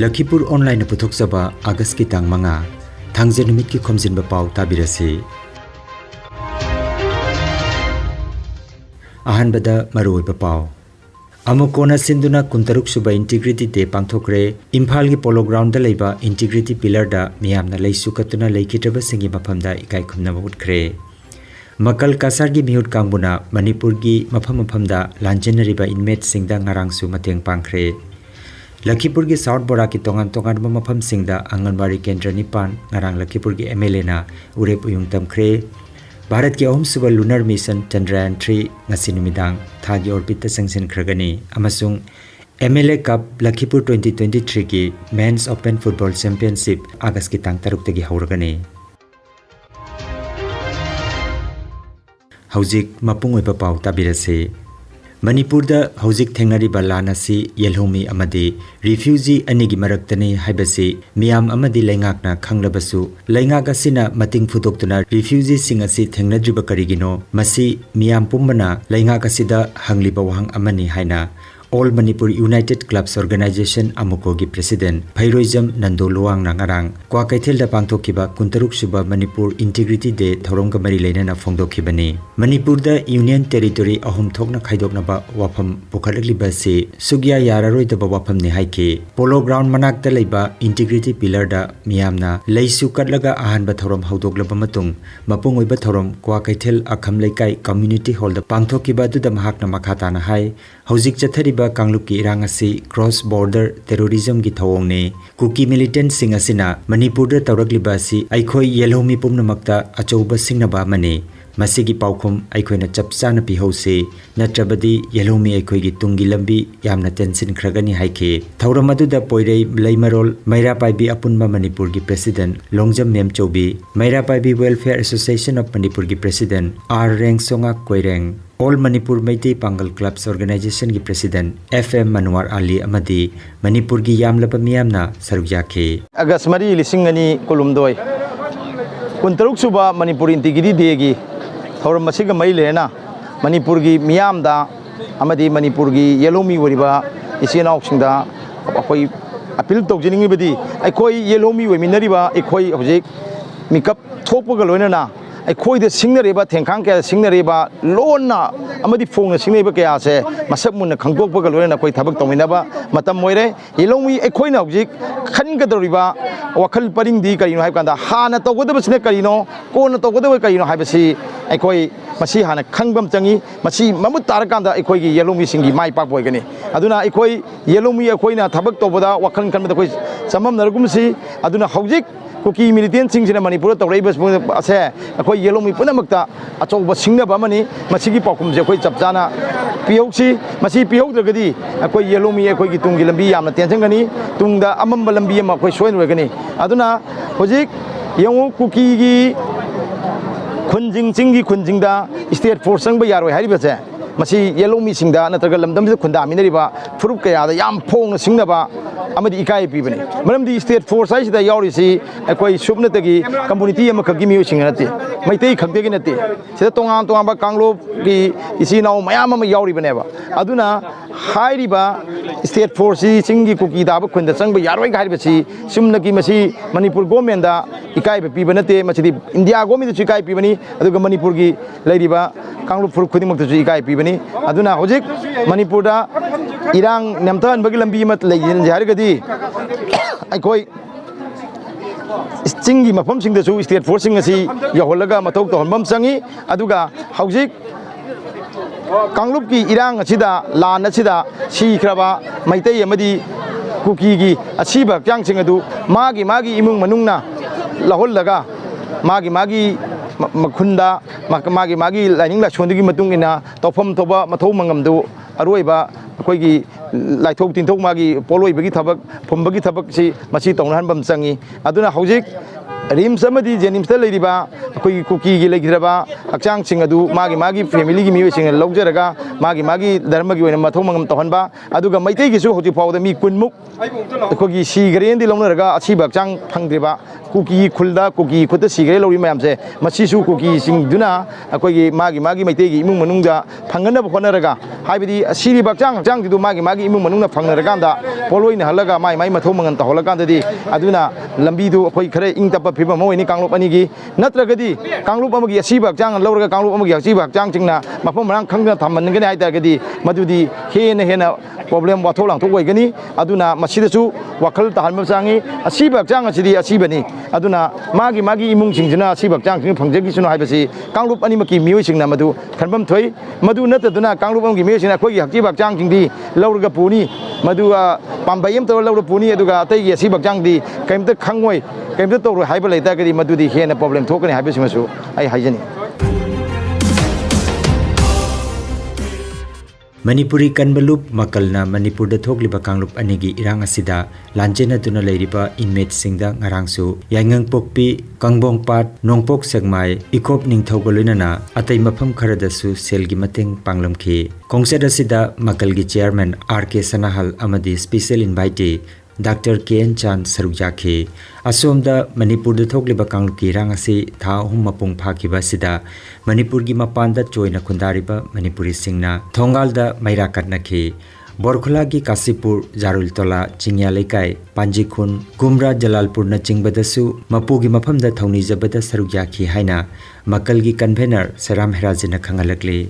Lakhipuronline puthokjaba August ki tang manga thangje numit ki Khomjinba Pao tabirasi ahanbada maroiba Pao amukona sinduna kuntaruk suba integrity day pangthokre Imphal gi polo ground da leiba integrity pillar da miyamna leisu katuna leikitaba singi maphamda ikai khumna utkre Makal kasar gi mihut kangbuna Manipur gi maphamda lanjenariba inmate singda ngarangsu mateng pangkhre Lakhipur gi South Barak tongan mafam singda Anganwari Kendra Nipan ngarang Lakhipur gi MLA na urep uyung tamkhre Bharat ki ahum suba lunar mission Chandrayaan 3 ngasi numidang thagi orbit ta sanction khragani amasung MLA Cup Lakhipur 2023 ki Men's Open Football Championship August ki tang 3 tagi hauragani Haujik mapung oiba Pao tabirase Manipur da hauzik thengnari balana si yelhomi amadi refugee anigi maraktani haibasi miyam amadi laingakna khanglabasu laingak asina mating fudoktuna refugee sing asi thengnadriba karigino masi miyam pummana laingak asida hangliba wahang amani haina All Manipur United Clubs Organization amuko gi president Phairoizam Nando Luang nangarang kwa kaithel da pangthokiba kuntaruk suba Manipur Integrity Day thorongga mari leinana phongdokhibani Manipur da Union Territory ahum thokna khaidokna ba wafam pukhalikli basi sugya yararoi da wafam ne haike Polo Ground manak da leiba Integrity Pillar da miyamna leisu katlaga ahan ba thorom haudoklaba matung mapungoi ba thorom kwa kaithel akham leikai community hall da pangthokiba du da mahakna makhata na hai hauzik chathari Kanglup ki irang asi cross border terrorism gi thawongne kuki militant sing asina Manipur da tawrakliba asi aikhoi yelhomi pumnamakta achouba singnaba mane masigi paukhum aikhoina chapchana pihause natrabadi yelhomi aikhoi gi tungi lambi yamna tension khragani haike thauramadu da poirei leimarol maira paibi apunba Manipur gi president Longjam Mem Chobi maira paibi welfare association of Manipur gi president R Reng Songa Koireng All Manipur Meitei Pangal Clubs Organization gi President FM Manwar Ali amadi Manipur gi yamlaba miyamna sarukjake August mari lisingani kolumdoi kuntaruk suba Manipur Integrity Day gi thoram masiga mai lena Manipur gi miyamda amadi Manipur gi yelomi woriba isina oksingda akoi appeal tawjiningi badi aikoi yelomi weminariba aikoi hojik mikap thokpaga loinana aikoi de singnareba thengkhang kya singnareba lonna amadi phongna singneba kya se masak munna khangdokpaga loina koi thabak tawminaba matam moire yelomi aikoi na hojik khangadoriba wakhal paringdi karino haibkanda hana tawgodaba sine karino kona tawgodaba karino haibasi aikoi masi hana khangbam changi masi mamut tarakanda aikoi gi yelomi singi mai pak boigani aduna aikoi yelomi aikoi na thabak tawboda wakhal khanbada koi samam nargumsi aduna hojik kuki militant sing sina Manipur tawrei ase akoi yelomi punamakta achouba singna mani masigi pakum je akoi chapjana pioksi masi piokdragadi akoi yelomi akoi gi tungi lambi yamna tension gani tungda amamba lambi ma akoi soin rogani aduna hojik yangu kuki gi khunjing chingi khunjingda state force sang ba yaroi haribase masi yelomi singda natraga lamdam se khunda minariba furup kaya da yam phong singnaba amadi ikai pibani maramdi state force ai sida yauri si akoi subnatagi community ama khagi mi singnati maitei khagdegi nati sida tonga ba kanglo gi isinau mayam ama yauri baneba aduna hairiba state force singi kuki da ba khunda changba yaroi gairiba si sumnagi masi Manipur government da ikai pibanate masi India government da ikai pibani aduga Manipur gi lairiba kanglo furup khuding mak da ikai pibani aduna hojik Manipur da irang namthan bagi lambi mat leyin jarigadi aikoi stingi mafam singda su state force sing asi yaholaga mathok to honbam sangi aduga haujik kanglup ki irang asida lan asida si khraba maitei amadi kuki gi asiba kyang sing adu magi imung manungna laholaga magi makhunda magi laining la chondigi matung ina tofam toba mathau mangam du aroiba akoigi laithok tinthok magi poloi bagi thabak phumbagi thabak si masi tonghan bam changi aduna hojik rims amadi jenims ta leiriba akoi kuki gi legidraba akchang sing adu magi family gi miwe sing logjaraga magi dharma gi oina mathau mangam tohanba aduga maitei gi su hoji pawda mi kunmuk akogi si gren di longnaraga asiba akchang phangdriba kuki khulda kuki khutta sigre lori mayamse masi su kuki sing duna akogi magi maitei gi imung manungda phangana bkhonaraga हाइबदी असीरी बक्चांग चांग दिदु मागी मागी इमुंग मनुंग फंगनरकांदा पोलोइना हलगा माई माई मथौ मंगन तहलकांददी अदुना लंबीदु अखोई खरे इंग तप फिबम मोइनी कांगलोप अनिगी नत्रगदी कांगलोप अमगी असी बक्चांग लौरगा कांगलोप अमगी असी बक्चांग चिंगना मफम मरांग खंगना थमनगने हाइतागदी मदुदी हेना हेना problem वाथौ लांथौ ओइगनी अदुना मसिदसु वखल तहलम Changi असी बक्चांग असिदी असीबनी अदुना मागी मागी इमुंग सिंजना असी बक्चांग सिंग फंगजगिसुनो हाइबसी कांगलोप अनिमकी मियोइ सिंगना मदु खनबम थोइ मदु नतदुना कांगलोप अमगी मियोइ सिंगना खोई हक्जी बक्चांग सिंगदी लौरगा पुनी मदु पाम्बायम तो लौरगा पुनी अदुगा अतैगी असी बक्चांग दी कैमते खंगोइ कैमते तौरो हाइब लेतागदी मदुदी हेना प्रॉब्लम थोकनी हाइबसिमसु आई हाइजनी Manipuri kanbalup makalna Manipur thokliba kanglop anigi irang asida lanjena tuna leiriba inmate singda ngarangsu yangang pokpi kangbong pat nongpok segmai ikop ningthaugalunana atai mafam kharadasu selgi mateng panglamkhi kongsed asida makalgi chairman RK Sanahal amadi special invitee Dr. Ken Chan Sarukjake asomda Manipur thokliba kangluki rangasi tha hum mapung phakiba sida Manipur gi mapanda choina khundariba Manipuri singna thongalda maira katnakhi Borkhula gi Kasipur Jarultola Chingya Lekai Panjikhun Gumra Jalalpur na Chingbadasu Mapu gi mafamda thawni jabada Sarukjake haina makal gi convener Saram Herajina khangalakle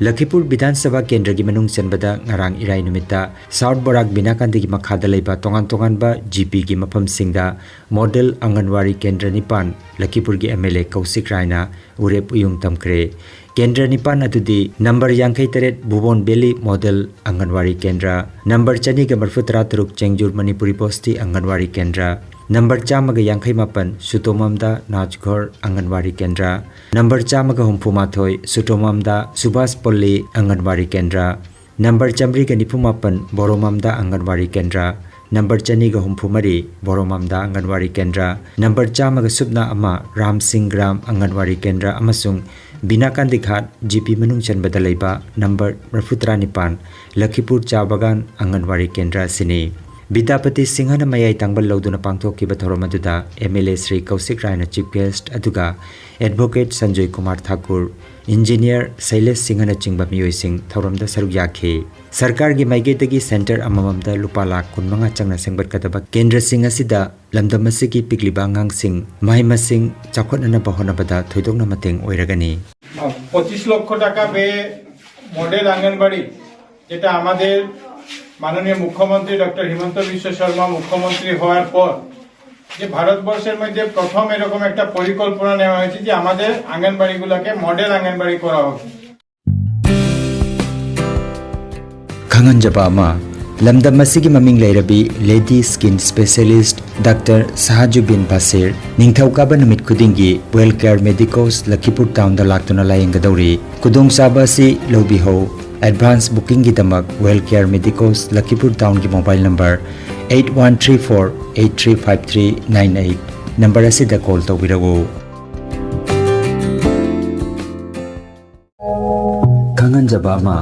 Lakhipur Bidhan Sabha Kendra gi manung chanbada ngarang irai numita South Barak Binakandi gi makhada leiba tongan ba GP gi mafam singda model Anganwari Kendra Nipan Lakhipur gi MLA Kausik Raina urep uyung tamkre Kendra Nipan adudi number yankai teret Bubon Belly model Anganwari Kendra number chani ga marfutra turuk Chengjur Manipuri Posti Anganwari Kendra number chamaga yankai mapan Sutomamda Najghor Anganwari Kendra number chamaga humpumathoi Sutomamda Subhas Polli Anganwari Kendra number chamri ga nipumapan Boromamda Anganwari Kendra number chani ga humpumari Boromamda Anganwari Kendra number chamaga subna ama Ram Singh Gram Anganwari Kendra amasung Binakandi Ghat GP manung chanbada leiba number Rafutra Nipan Lakhipur Chabagan Anganwari Kendra sini Bidapati Singhana Mayai Tangbal Lauduna Pangthoki Bathoromaduda MLA Sri Kausik Raina Chief Guest Aduga Advocate Sanjoy Kumar Thakur Engineer Sailesh Singhana Chingba Miyoi Singh Thauramda Sarukjake Sarkar gi Maigedagi Center Amamamda Lupa Lakh Kunmanga Changna Sengbat Kadaba Kendra Singh asida Lamdam asigi Pikliba Angang Singh Mahima Singh Chakhotnana Bahonabada Thoidokna Mateng Oiragani 25 লক্ষ টাকা ব্যয়ে model anganwadi যেটা আমাদের মাননীয় মুখ্যমন্ত্রী doctor Himanta Biswa Sarma মুখ্যমন্ত্রী হওয়ার পর যে ভারতবর্ষের মধ্যে প্রথম এরকম একটা পরিকল্পনা নেওয়া হয়েছে যে আমাদের আঙ্গনবাড়িগুলোকে মডেল আঙ্গনবাড়ি করা হবে Khanganjaba ma Lamdam asigi maming leirabi Lady Skin Specialist Dr. Sahajubin Basir Ningthaukaban numit khudingi Wellcare Medicos Lakhipur Town da laktuna layengadauri kudong saba si lobi ho Advance booking gi damak Wellcare Medicos Lakhipur Town gi mobile number 8134835398 number asida call tawbirawo Khanganjaba ma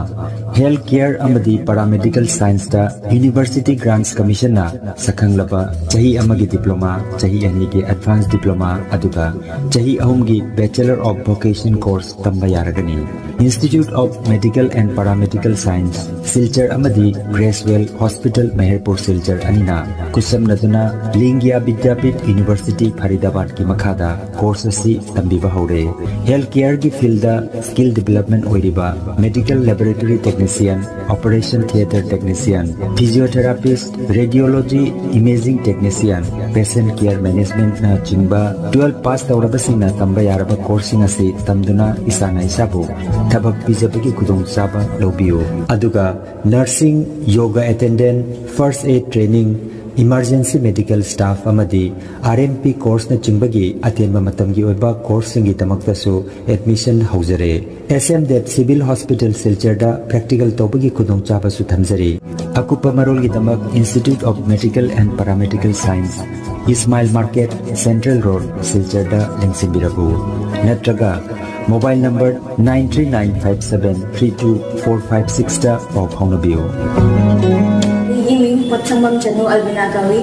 Healthcare amadi Paramedical Science da University Grants Commission na sakhanglaba chahi amagi diploma chahi anigi advanced diploma aduga chahi ahumgi Bachelor of Vocational course tamba yaragani Institute of Medical and Paramedical Science Silchar amadi Gracewell Hospital Meherpur Silchar anina kusam naduna Lingya Vidyapit University Faridabad ki makhada course asi tambiba haure Healthcare gi field da skill development oiriba Medical Laboratory Technician, Operation Theatre Technician, Physiotherapist, Radiology, Imaging Technician, Patient Care Management na chingba 12 pass tawrabasing na tamba yaraba coursing asi tamduna isana isabu thabak pijabagi kudong saba lobiyo aduga nursing, yoga attendant, first aid training Emergency Medical Staff amadi RMP course na chingbagi atenba matamgi oiba course singi tamaktasu admission haujare SM Dev Civil Hospital Silcharda practical tobagi kudong chaba su thamjari akupa marol gi tamak Institute of Medical and Paramedical Science Ismail Market Central Road Silcharda lengsimbirabu natraga mobile number 9395732456 da pau phaunabiyo Potsangam Chanu Albina Kawi,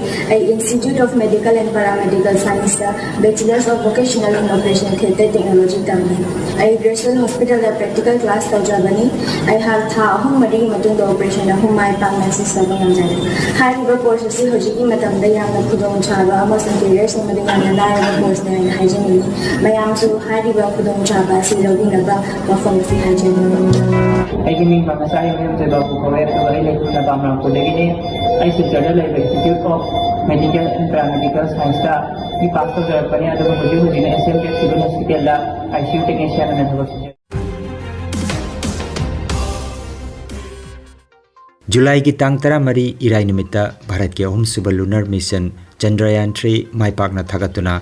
Institute of Medical and Paramedical Science, Bachelor's of Vocational in Operation Theatre Technology Tamni. Graceful Hospital Practical Class Tajabani. I have Hum Madi Matung Operation of Humai Pangasi Sabangan. High river courses, Hojiki Matambaya, Kudong Chava, Amos and Carriers, and Madinana course there in hygiene. Mayam to High River Kudong Chava, Silovin about performance hygiene. I can make my Messiah to the correct to Bamra Pulegini. I suggested Institute of Medical and Paramedical Science. We passed the Pania in SMK Civil Hospital, ICU technician and hospital. जुलाई की तांग तरा मरी इराई निमित्ता भारत के अहम सुबह lunar mission Chandrayaan 3 माइपाकना थागतुना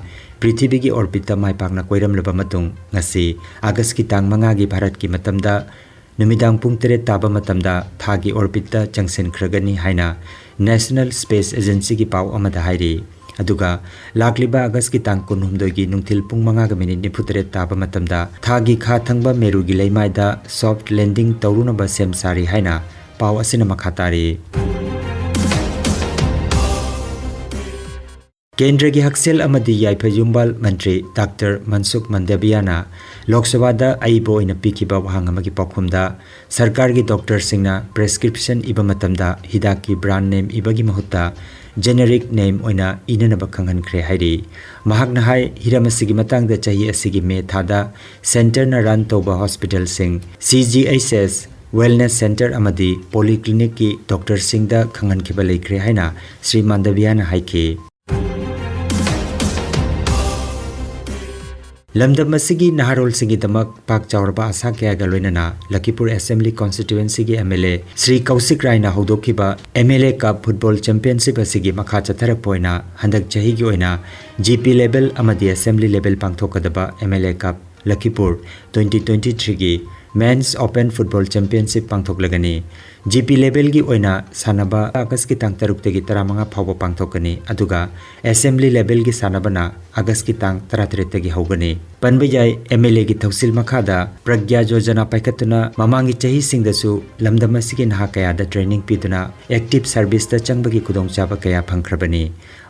पृथ्वी की orbit माइपाकना कोइरमलबा मतुंग ngasi अगस्त की तांग मंगा की भारत की मतमदा नुमिदांग पुंग तेरे ताबा मतमदा थागी ऑर्बिट जंक्शन खरगनी हाइना नेशनल स्पेस एजेंसी की पाव अमदा हाइरी अदुगा लाखलिबा अगस्त की तांग कुनहुमदोई की नुंथिल पुंग मंगा ग मिनिट निफुतरे ताबा मतमदा थागी खा थंगबा मेरु की लेमाइदा सॉफ्ट लैंडिंग तौरुनबा सेम सारी हाइना पाव असिन मखातारी केंद्र की हक्सेल अमदी याइफयुंबाल मंत्री डॉक्टर मनसुख मंडवियाना लोकसभा अइबो इन पीखिबा वहांग अमगी पाखुमदा सरकार की डॉक्टर सिंगना प्रेस्क्रिप्शन इबा मतमदा हिदाक की ब्रांड नेम इबगी महुत्ता जेनेरिक नेम ओइना इननबा खंगनख्रे हाइरी महाकना हाय हिरामसिगी मतंगदा चाही असिगी मे थादा सेंटर न रन तोबा हॉस्पिटल सिंग CGHS वेलनेस सेंटर अमदी पॉलीक्लिनिक की डॉक्टर सिंह दा खंगन खिबा लेख्रे हाइना श्री मांडवियाना हाइखे लमदम मसिगी नहारोल सिंगी दमक पाक चावरबा आशा क्या गलोइनना लखीपुर असेंबली कॉन्स्टिट्यूएंसी की MLA श्री कौशिक रायना हौदोखिबा MLA कप फुटबॉल चैंपियनशिप असिगी मखा चथरपोइना हंदक चही की ओइना GP लेवल अमदी असेंबली लेवल पांगथोकदबा MLA कप लखीपुर 2023 की मेंस ओपन फुटबॉल चैंपियनशिप पांगथोकलगनी GP लेवल की ओइना सानबा अगस्त की तांग तरुक की तरामंगा फावो पांगथोकनी अदुगा असेंबली लेवल की सानबना अगस्त की तांग 33 की हौगनी पनबयाय MLA की थौसिल मखादा प्रज्ञा योजना पाइखतुना ममांगी चही सिंगदसु लमदम असिगी नहा कयादा ट्रेनिंग पीदुना एक्टिव सर्विस दा चंगबगी खुदोंचाबा कया फंगख्रबनी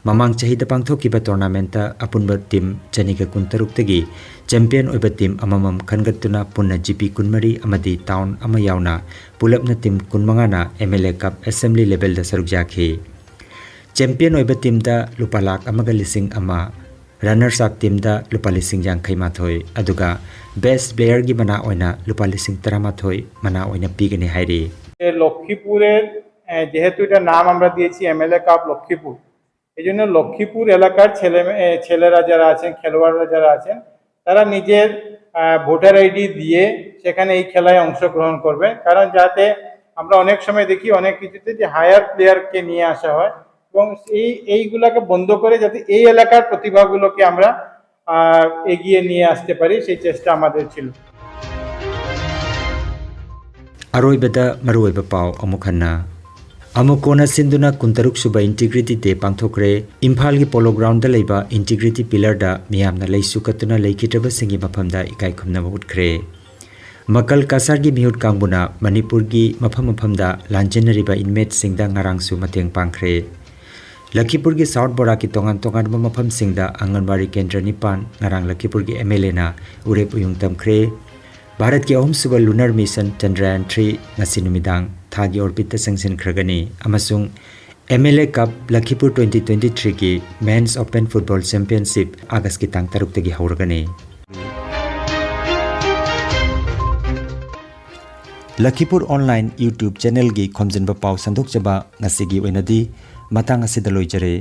ममांग चही दा पांगथोकिबा टूर्नामेंट अपुनबा टीम चनिगा कुंतरुक्तगी चैंपियन ओइबा टीम अममम खनगतुना पुन्ना GP कुनमरी अमदी टाउन अमा यावना पुलपना टीम कुनमंगाना MLA कप असेंबली लेवल दा सरुक जाखी चैंपियन ओइबा टीम दा लुपा लाख अमगा लिसिंग अमा रनर्स अप टीम दा लुपा लिसिंग यांखै माथोय अदुगा बेस्ट प्लेयर की मना ओइना लुपा लिसिंग 13 मना ओइना पीगनी हाइरी লক্ষ্মীপুরের যেহেতু এটা নাম আমরা দিয়েছি MLA কাপ লক্ষ্মীপুর এইজন্য লক্ষ্মীপুর এলাকার ছেলেরা যারা আছেন খেলোয়াড়রা যারা আছেন তারা নিজের ভোটার আইডি দিয়ে সেখানে এই খেলায় অংশগ্রহণ করবে কারণ যাতে আমরা অনেক সময় দেখি অনেক কিছুতে যে হায়ার প্লেয়ারকে নিয়ে আসা হয় এবং এইগুলোকে বন্ধ করে যাতে এই এলাকার প্রতিভাগুলোকে আমরা এগিয়ে নিয়ে আসতে পারি সেই চেষ্টা আমাদের ছিল अरोइबदा मरुइबा पाव अमुखन्ना अमुकोना सिंदुना कुंतरुक सुबा इंटीग्रिटी डे पांथोक्रे इम्फाल की पोलो ग्राउंड दा लेबा इंटीग्रिटी पिलर दा मियामना लेसुकतुना लेखितबा सिंगी मफमदा इकाई खुमनबा उठख्रे मकल कासार की मिहुत कांगबुना मणिपुर की मफमदा लांजेनरिबा इनमेट सिंगदा ngarangsu mateng पांख्रे लखीपुर की साउथ बोरा की तोंगान तोंगान मफम सिंगदा आंगनबाड़ी केंद्र निपान ngarang लखीपुर की MLA ना उरेप उयुंग तमख्रे भारत की अहम सुबह lunar mission Chandrayaan 3 ngasi numidang थागी ऑर्बिट संगसिन खरगनी अमसुंग MLA कप लखीपुर 2023 की मेंस ओपन फुटबॉल चैंपियनशिप अगस्त की तांग तरुक तगी हौरगनी लखीपुर ऑनलाइन YouTube चैनल की खोमजिनबा पाव संदोकचबा ngasi gi oinadi matang asida loijare